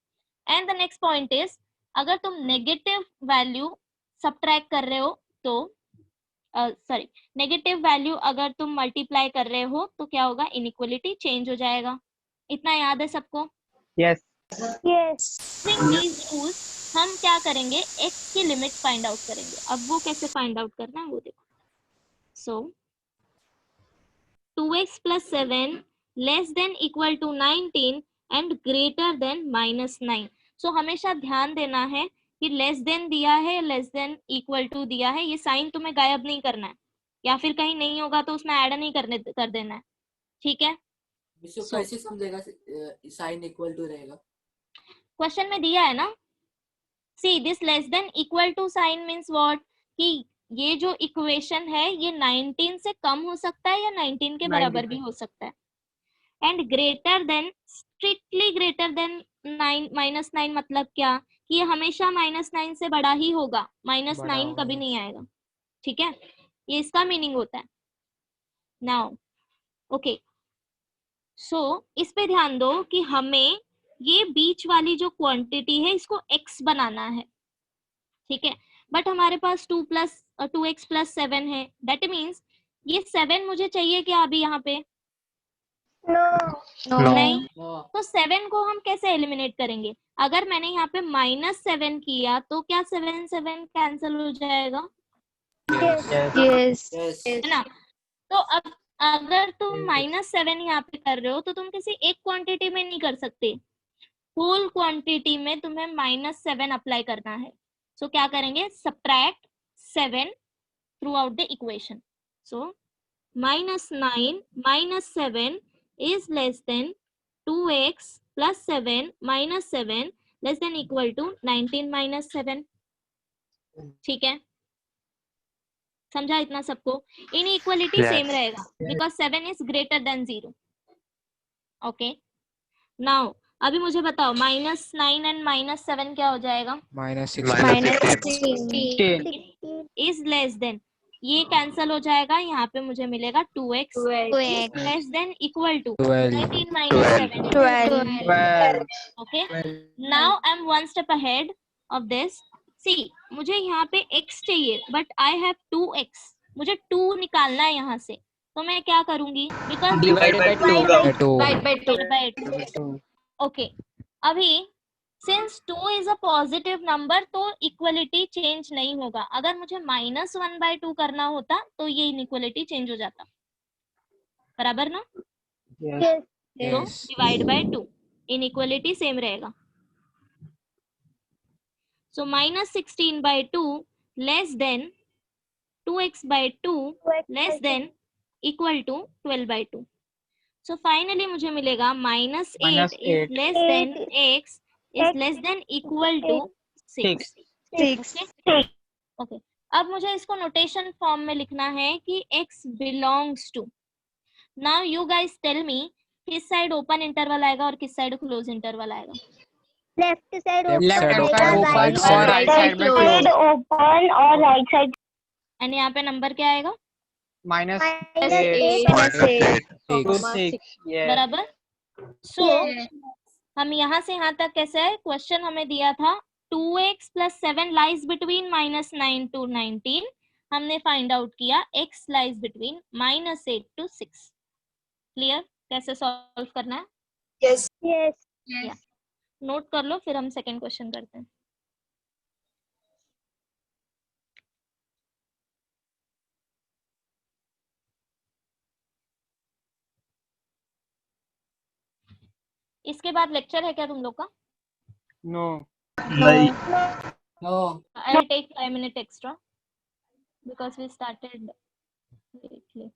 And the next point is, अगर तुम नेगेटिव वैल्यू सब्ट्रैक्ट कर रहे हो तो सॉरी, नेगेटिव वैल्यू अगर तुम मल्टीप्लाई कर रहे हो तो क्या होगा, इनइक्वलिटी चेंज हो जाएगा। इतना याद है सबको? Yes. these rules हम क्या करेंगे, x की लिमिट फाइंड आउट करेंगे। अब वो कैसे फाइंड आउट करना है वो देखो। सो 2x plus 7 less than equal to 19 and greater than -9। सो हमेशा ध्यान देना है कि लेस देन दिया है, लेस देन इक्वल टू दिया है, ये साइन तुम्हें गायब नहीं करना है, या फिर कहीं नहीं होगा तो उसमें ऐड नहीं कर देना है, ठीक है? कैसे समझेगा साइन इक्वल टू रहेगा? क्वेश्चन में दिया है ना, see this less than equal to sign means what, कि ये जो इक्वेशन है ये 19 से कम हो सकता है या 19 के बराबर भी हो सकता है। And greater than, strictly greater than 9 मतलब क्या, कि ये हमेशा -9 से बड़ा ही होगा, -9 कभी नहीं आएगा, ठीक है? ये इसका मीनिंग होता है। नाउ ओके, सो इस पे ध्यान दो कि हमें ये बीच वाली जो क्वांटिटी है इसको x बनाना है, ठीक है? बट हमारे पास 2x plus 7 है, दैट मीन्स ये 7 मुझे चाहिए क्या अभी यहाँ पे? नहीं। तो 7 को हम कैसे एलिमिनेट करेंगे? अगर मैंने यहाँ पे -7 किया तो क्या 7 7 कैंसिल हो जाएगा? है ना? तो अब अगर तुम -7 यहाँ पे कर रहे हो तो तुम किसी एक क्वांटिटी में नहीं कर सकते, होल क्वांटिटी में तुम्हें -7 अप्लाई करना है। सो क्या करेंगे, subtract 7 through out the equation. So -9 -7 is less than 2x plus 7 minus 7 less than equal to 19 minus 7, ठीक है? समझा इतना सबको? इनइक्वालिटी सेम रहेगा because 7 is greater than 0। Okay, now अभी मुझे बताओ -9 एंड -7 क्या हो जाएगा? -16 इज लेस देन, ये कैंसिल हो जाएगा, यहाँ पे मुझे मिलेगा 2x less than equal to 19 -7 12। Okay, now I am one step ahead of this. See मुझे यहाँ पे x चाहिए बट आई हैव 2x, मुझे 2 निकालना है यहाँ से, तो मैं क्या करूंगी, बिकॉज डिवाइड बाय 2। ओके, अभी since 2 is a positive number तो इक्वलिटी चेंज नहीं होगा। अगर मुझे -1/2 करना होता तो ये इनइक्वलिटी चेंज हो जाता, बराबर ना? तो डिवाइड बाय 2, इनइक्वलिटी सेम रहेगा। So -16/2 less than 2x/2 less than equal to 12/2। So finally मुझे मिलेगा -8 is less than x is less than equal to 6। ओके, अब मुझे इसको नोटेशन फॉर्म में लिखना है कि x belongs to। Now you guys tell me, किस साइड ओपन इंटरवल आएगा और किस साइड क्लोज इंटरवल आएगा? लेफ्ट साइड ओपन और राइट साइड में क्लोज। ओपन और राइट साइड। एंड यहाँ पे नंबर क्या आएगा? -8 बराबर। सो हम यहाँ से यहाँ तक कैसे है, क्वेश्चन हमें दिया था 2x plus 7 lies between -9 to 19, हमने फाइंड आउट किया x lies between -8 to 6। Clear कैसे सॉल्व करना है? यस नोट कर लो, फिर हम सेकंड क्वेश्चन करते हैं। इसके बाद लेक्चर है क्या तुम लोग का? No I'll take 5 minutes extra because we started lately.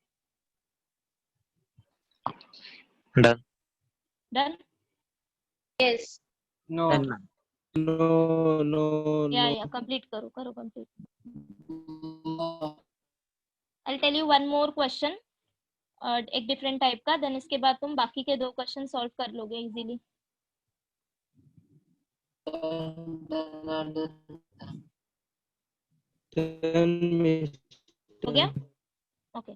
Done? Yes no Yeah, complete करो complete. I'll tell you one more question, एक डिफरेंट टाइप का, देन इसके बाद तुम बाकी के 2 क्वेश्चन सॉल्व कर लोगे इजीली। हो गया? Okay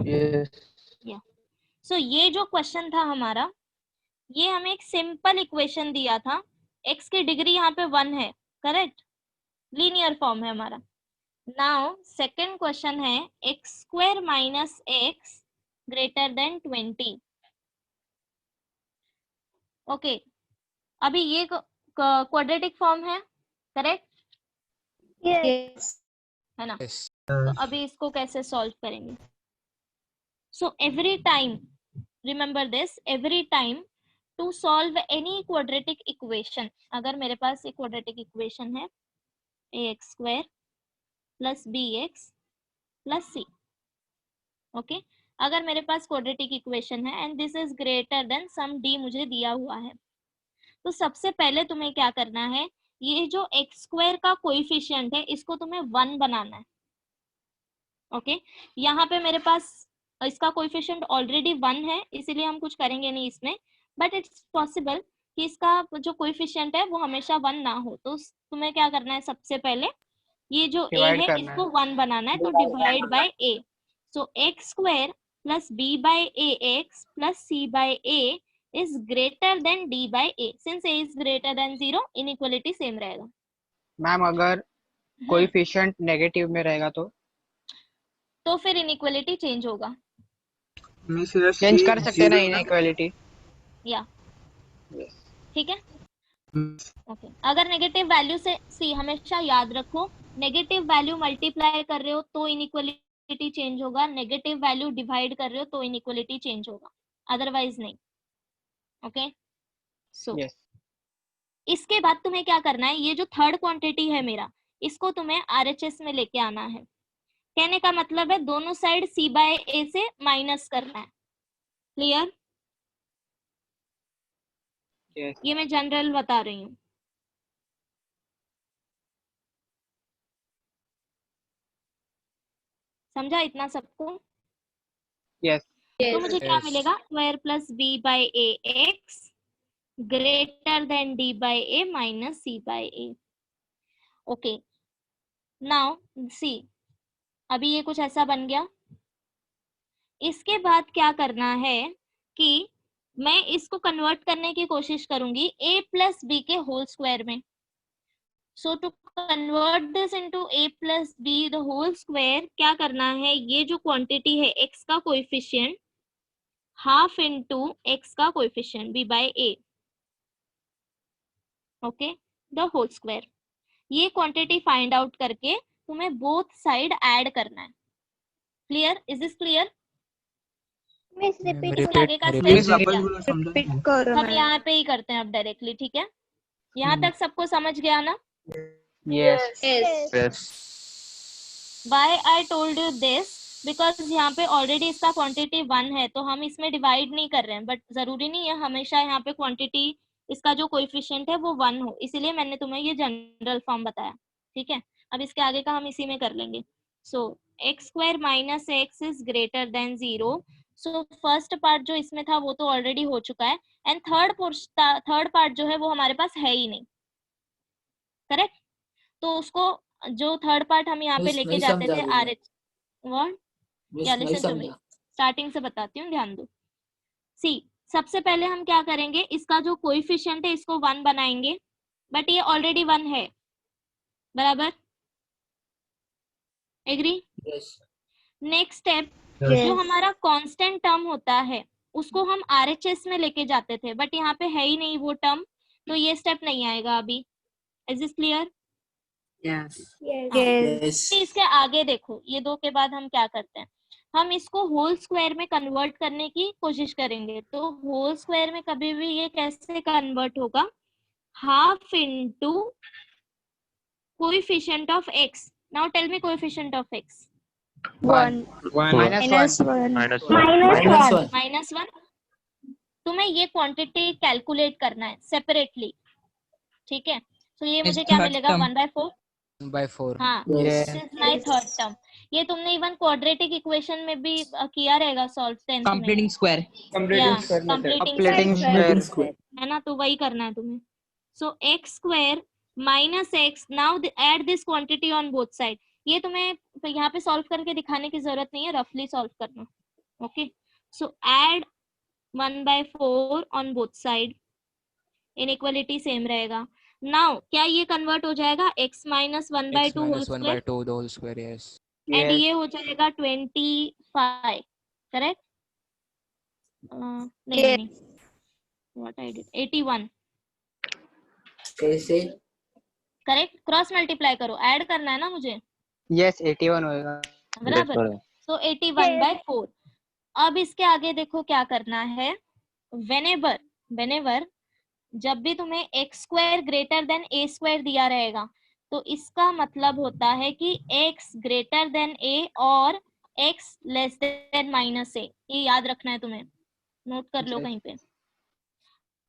Yes. yes सो ये जो क्वेश्चन था हमारा, ये हमें एक सिंपल इक्वेशन दिया था, x की डिग्री यहाँ पे 1 है, करेक्ट? लीनियर फॉर्म है हमारा। नाउ सेकंड क्वेश्चन है x square minus x greater then 20। Okay अभी ये क्वाड्रेटिक फॉर्म है, करेक्ट? Yes. है ना? Yes. तो अभी इसको कैसे सॉल्व करेंगे? So every time, remember this, every time to solve any quadratic equation, अगर मेरे पास एक क्वाड्रेटिक इक्वेशन है ax square plus bx plus c, okay, अगर मेरे पास क्वाड्रेटिक इक्वेशन है and this is greater than some d मुझे दिया हुआ है, तो सबसे पहले तुम्हें क्या करना है, ये जो एक्स स्क्वायर का कोएफिशिएंट है इसको तुम्हें 1 बनाना है। ओके यहाँ पे मेरे पास इसका कोएफिशिएंट ऑलरेडी 1 है, इसीलिए हम कुछ करेंगे नहीं इसमें, बट इट्स पॉसिबल कि इसका जो कोएफिशिएंट है वो हमेशा 1 ना हो, तो तुम्हें क्या करना है, सबसे पहले ये जो a Divide है करना इसको 1 बनाना है, तो divide by a। So x square plus b by a x plus c by a is greater than d by a, since a is greater than 0 inequality same रहेगा। मैम अगर coefficient negative में रहेगा तो फिर inequality change होगा, change कर सकते हैं ना इनइक्वालिटी, या ठीक है? ओके अगर नेगेटिव वैल्यू से, सी हमेशा याद रखो, नेगेटिव वैल्यू मल्टीप्लाई कर रहे हो तो इनइक्वालिटी चेंज होगा, नेगेटिव वैल्यू डिवाइड कर रहे हो तो इनइक्वालिटी चेंज होगा, अदरवाइज नहीं। ओके सो इसके बाद तुम्हें क्या करना है, ये जो थर्ड क्वांटिटी है मेरा, इसको तुम्हें आरएचएस में लेके आना है। कहने का मतलब है दोनों साइड c बाय a से माइनस करना है। क्लियर? ये मैं जनरल बता रही हूँ। समझा इतना सबको? यस तो मुझे क्या मिलेगा, square plus b by a x greater than d by a minus c by a। Okay now see, अभी ये कुछ ऐसा बन गया। इसके बाद क्या करना है कि मैं इसको कन्वर्ट करने की कोशिश करूंगी a प्लस बी के होल स्क्वायर में। So to convert this into a plus B the whole square, क्या करना है, ये जो क्वांटिटी है x का कोएफिशिएंट हाफ इनटू x का coefficient b by a, okay, the whole square. ये क्वांटिटी फाइंड आउट करके तुम्हें बोथ साइड ऐड करना है। Clear? Is this clear? Miss repeat हम यहाँ पे ही करते हैं अब डायरेक्टली, ठीक है? यहाँ तक सबको समझ गया ना? Yes Why I told you this? Because यहाँ पे ऑलरेडी इसका क्वांटिटी 1 है, तो हम इसमें डिवाइड नहीं कर रहे हैं, बट जरूरी नहीं है हमेशा यहाँ पे क्वांटिटी इसका जो कोएफिशिएंट है वो 1 हो, इसीलिए मैंने तुम्हें ये जनरल फॉर्म बताया। ठीक है, अब इसके आगे का हम इसी में कर लेंगे। So x square minus X is greater than 0। So first part जो इसमें था वो तो ऑलरेडी हो चुका है, एंड थर्ड पार्ट जो है वो हमारे पास है ही नहीं, करेक्ट? तो उसको जो थर्ड पार्ट हम यहाँ पे लेके जाते थे आर एच वर्ड, या लिसन टू मी, स्टार्टिंग से बताती हूँ, ध्यान दो। सी, सबसे पहले हम क्या करेंगे, इसका जो कोएफिशिएंट है इसको 1 बनाएंगे, बट ये ऑलरेडी 1 है, बराबर? एग्री? नेक्स्ट स्टेप, जो हमारा कांस्टेंट टर्म होता है उसको हम आरएचएस में लेके जाते थे, बट यहाँ पे है ही नहीं वो टर्म, तो ये स्टेप नहीं आएगा अभी। Is this clear? इसके आगे देखो, ये दो के बाद हम क्या करते हैं, हम इसको होल स्क्वायर में कन्वर्ट करने की कोशिश करेंगे। तो होल स्क्वायर में कभी भी ये कैसे कन्वर्ट होगा, half into coefficient of x. Now tell me coefficient of x. 1 -1। तुम्हें ये क्वांटिटी कैलकुलेट करना है सेपरेटली, ठीक है? तो ये मुझे क्या मिलेगा, 1/4। हाँ, this is my third term. ये तुमने इवन क्वाड्रेटिक इक्वेशन में भी किया रहेगा सॉल्व 10th में। कंप्लीटिंग स्क्वायर है ना, तो वही करना है तुम्हें। So x square minus X, now add this quantity on both side. ये तुम्हें यहाँ पे सॉल्व करके दिखाने की जरूरत नहीं है, रफली सॉल्व करना। Okay, so add 1/4 on both side, inequality same रहेगा। नाउ क्या ये कन्वर्ट हो जाएगा x minus 1/2 whole square, yes. एंड ये हो जाएगा 25, करेक्ट? नहीं, व्हाट आई डिड, 81, कैसे? करेक्ट? क्रॉस मल्टीप्लाई करो, ऐड करना है ना मुझे, यस 81 होएगा बराबर। सो 81/4। अब इसके आगे देखो क्या करना है, whenever जब भी तुम्हें x square greater than a square दिया रहेगा, तो इसका मतलब होता है कि x ग्रेटर देन a और x less than minus a, ये याद रखना है तुम्हें, नोट कर लो कहीं पे।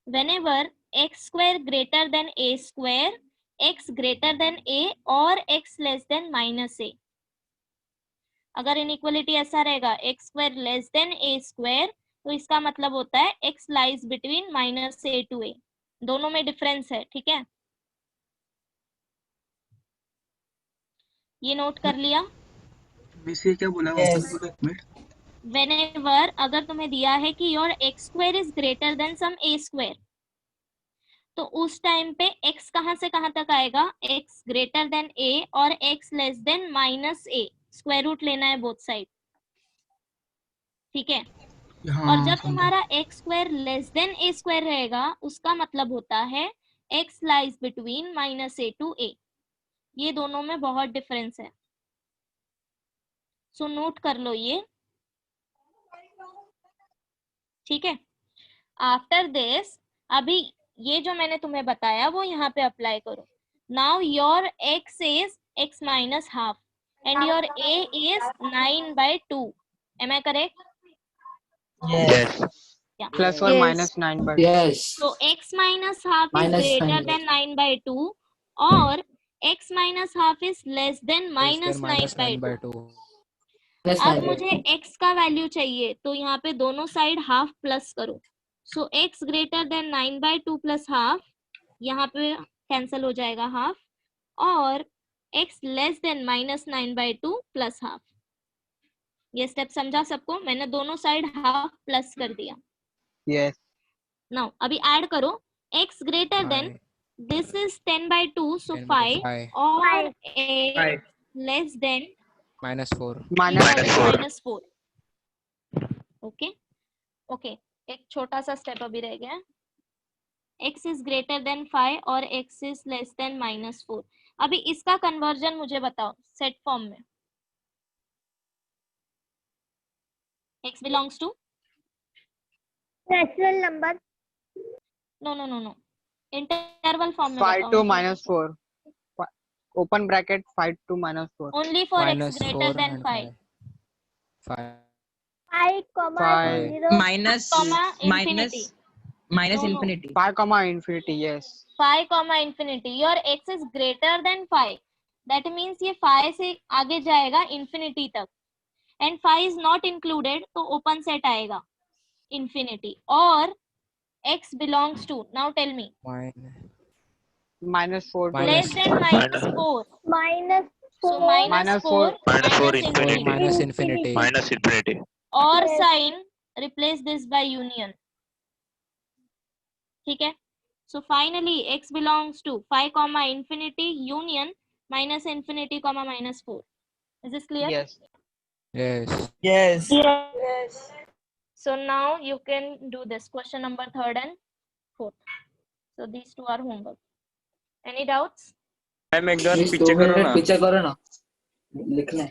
whenever x square greater than a square, x greater than a और x less than minus a, अगर इनइक्वालिटी ऐसा रहेगा x square less than a square, तो इसका मतलब होता है x lies between minus a to a, दोनों में डिफरेंस है, ठीक है? ये नोट कर लिया? बीसीए क्या बोला वापस बोलो एक मिनट। whenever अगर तुम्हें दिया है कि your x square is greater than some a square, तो उस टाइम पे x कहां से कहां तक आएगा, x ग्रेटर देन a और x less than minus a, square root लेना है बोथ साइड, ठीक है? और जब तुम्हारा x square less than a square रहेगा, उसका मतलब होता है x lies between minus a to a, ये दोनों में बहुत डिफरेंस है, सो नोट कर लो ये, ठीक है? आफ्टर दिस, अभी ये जो मैंने तुम्हें बताया वो यहाँ पे अप्लाई करो। Now your x is x minus half and your a is 9/2, am I correct? Yes. Yeah. Plus or minus 9/2. Yes. So x minus half is Minus greater 9/2. than 9/2 और x minus half is less than minus 9/2। अब मुझे x का value चाहिए, तो यहाँ पे दोनों side half plus करो। सो x greater then 9/2 plus half, यहाँ पे कैंसिल हो जाएगा हाफ, और x less than minus 9/2 plus half. ये स्टेप समझा सबको? मैंने दोनों साइड हाफ प्लस कर दिया। Yes. नाउ अभी ऐड करो, x greater then, this is 10/2, सो 5 और x लेस देन -4। ओके, एक छोटा सा स्टेप अभी रह गया, x इज ग्रेटर देन 5 और x इज लेस देन -4। अभी इसका कन्वर्जन मुझे बताओ सेट फॉर्म में। x belongs to natural number. No, interval form में 5 बताओ। to -4. Open bracket 5 to -4. Only for x greater than 5. 5, 0 minus infinity. minus No. infinity. 5, infinity. Yes. 5, infinity. Your x is greater than 5. That means ये 5 से आगे जाएगा infinity तक. And 5 is not included, तो open set आएगा infinity. और x belongs to, now tell me. -4 to Less than -4. So -4 infinity. और sign replace this by union. ठीक है? So finally x belongs to 5, infinity union minus infinity, -4. Is this clear? Yes. So now you can do this question number 3rd and 4th. So these two are homework. Any doubts? Ma'am एक बार पीछे करो ना, पीछे करो ना, लिखना है।